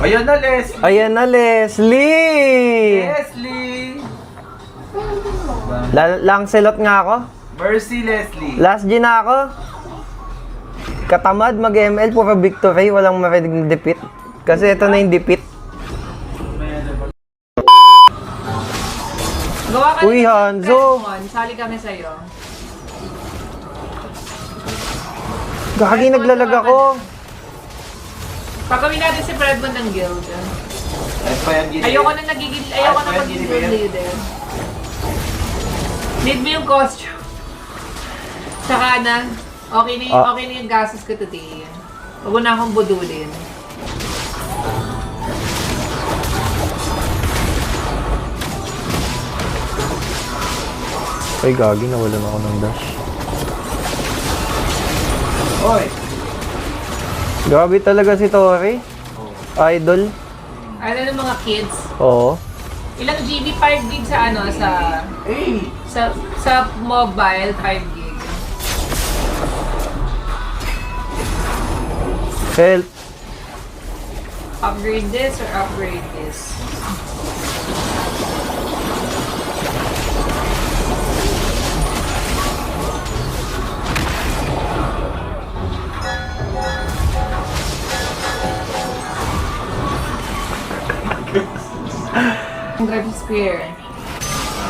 Ayan na, Leslie! Ayan na, Leslie! Leslie! Lancelot nga ako. Mercy, Leslie. Last G na ako. Katamad mag-ML, puro victory, walang marinig defeat. Kasi ito na yung defeat. Gawa ka Uy, ng Hanzo. Redmond. Sali kami sa'yo. Gagi, naglalag ako. Pagawin natin si Redmond ng guild. Ay, pa yan, gini. Ayoko na maging guild leader. Need mo yung costume. Saka na, okay na yung gastos ko today. Huwag mo na akong budulin. Ay, gagi, nawalan ako ng dash. Oy! Grabe talaga si Tori. Idol. Ano ng mga kids? Oo. Ilang GB? 5 gig sa ano? Hey! Sa mobile, 5 gig. Help. Upgrade this or upgrade this? Grab spear.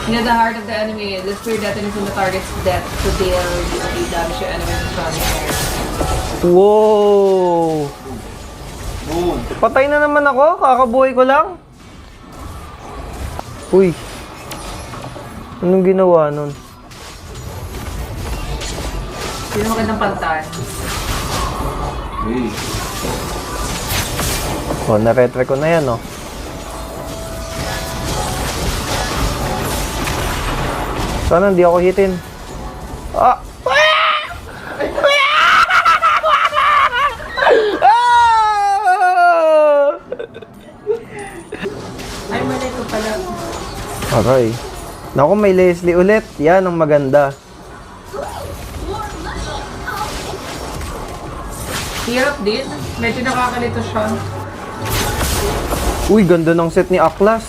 Near the heart of the enemy, the spear detonates on the target's death to deal damage to enemies surrounding area. Wow! Boom! Patay na naman ako, kakabuhay ko lang. Uy. Anong ginawa nun? Sino magandang pantan? Hey! Oh, na-retre ko na yan, oh. Sana hindi ako hitin. Ah! Ay, mali ko pala. Okay. Naku, may Leslie ulit. Yan ang maganda. Hirap din. Medyo nakakalito siya. Uy, ganda ng set ni Aklas.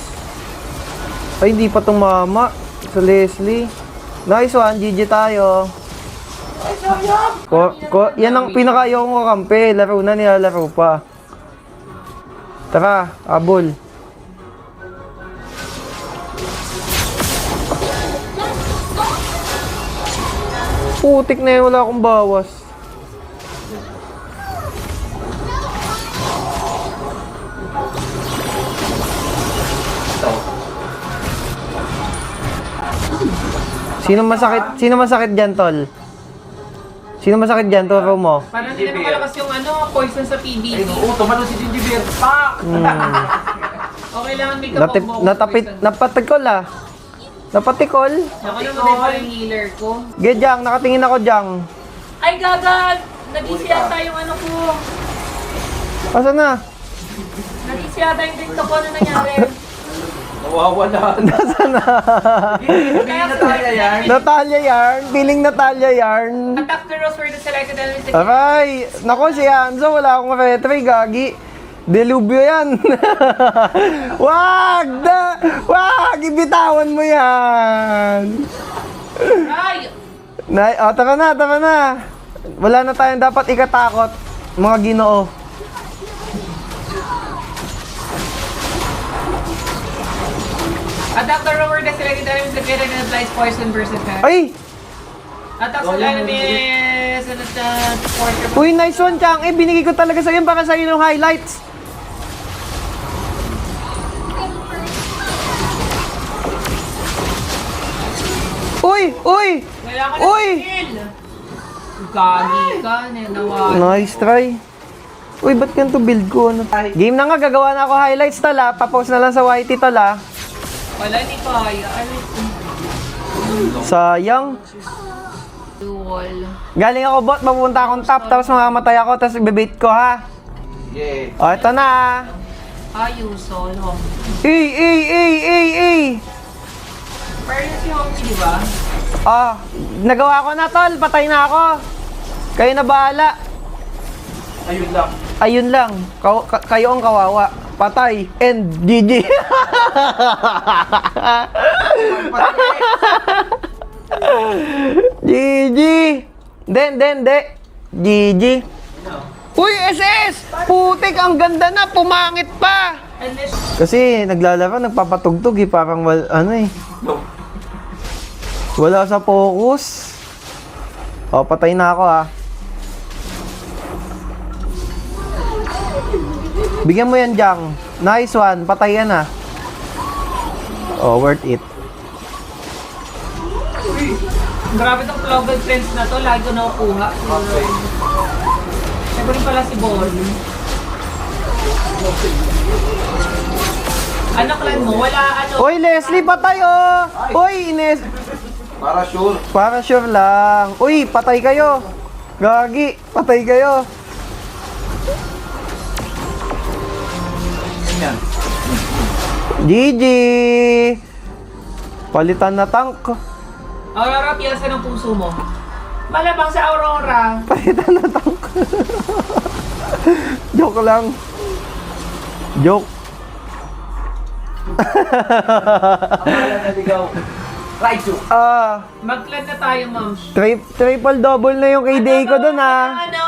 Ay, hindi pa tumama sa Leslie. Nice one, GG tayo. Yan ang pinaka-ayaw ko kampi. Laro na nila, laro pa. Tara, abol. Putik na yun, wala akong bawas. Sino masakit dyan, tol? Sino masakit dyan, turo mo? Parang hindi naman malakas yung poison sa PvP. Ay, oo, tumalo si Gingiber. Pak! Okay lang, may kapombo. Napatikol ah. Napatikol. Ako naman din pa yung healer ko. Gejang, nakatingin ako dyan. Ay, gagad! Nag-easy yata yung ano ko. Asan na? Nag-easy yata yung TikTok ko. Ano nangyari? Nawawala. Nasaan na? Hindi na tayo yan. Natalia yarn. Feeling Natalia yarn. Attack the rose for the selected enemies. Aray! Nako si Hanzo, wala akong retry, gagi. Delubyo yan. Wag! Wag! Ibitawan mo yan. Ay! Tara na, tara na. Wala na tayong dapat ikatakot, mga Ginoo. Attack the rose for the selected enemies located and applies poison versus her. Ay! Attack the enemies and attack poison. Uy, nice one, Chang. Binigay ko talaga sa'yo para sa'yo yung highlights. Uy! Uy! Kailangan Uy! ng skill! Gagi ka, nawala. Nice try. Uy, ba't ganito build ko? Ano? Game na nga, gagawa na ako highlights tala. Pa-post na lang sa YT tala. Wala, hindi kaya. Sayang. Dual. Galing ako bot, mapupunta akong top, tapos mamamatay ako, tapos ibebait ko ha. Yeah. O, ito na. Ayuso, no? Ay! Pero yun si Homie, di ba? Ah, nagawa ko na tol, patay na ako. Kayo na bahala. Ayun lang. Ayun lang, kayo ang kawawa. patay, and GG. GG. Hindi. GG. Uy, SS! Putik, ang ganda na, pumangit pa. Kasi naglalaro, nagpapatugtog eh, parang wala sa focus. O, patay na ako ah. Bigyan mo yan, Jang. Nice one, patay yan ah. Oh, worth it. Grabe tong Clover Friends na to, lagi ko nakukuha. Siyempre pala si Ball. Ano clan mo? Wala ano. Uy, Leslie, patay oh! Uy, Ines. Para sure. Para sure lang. Uy, patay kayo. Gagi, patay kayo. Yan. GG. Palitan na tank. Aurora, piyasa ng puso mo. Malabang sa Aurora. Palitan na tank. Joke lang. Joke. Ang naligaw. Raichu. Mag-clan na tayo, ma'am. Triple double na yung kay Day ko dun ah. Ano?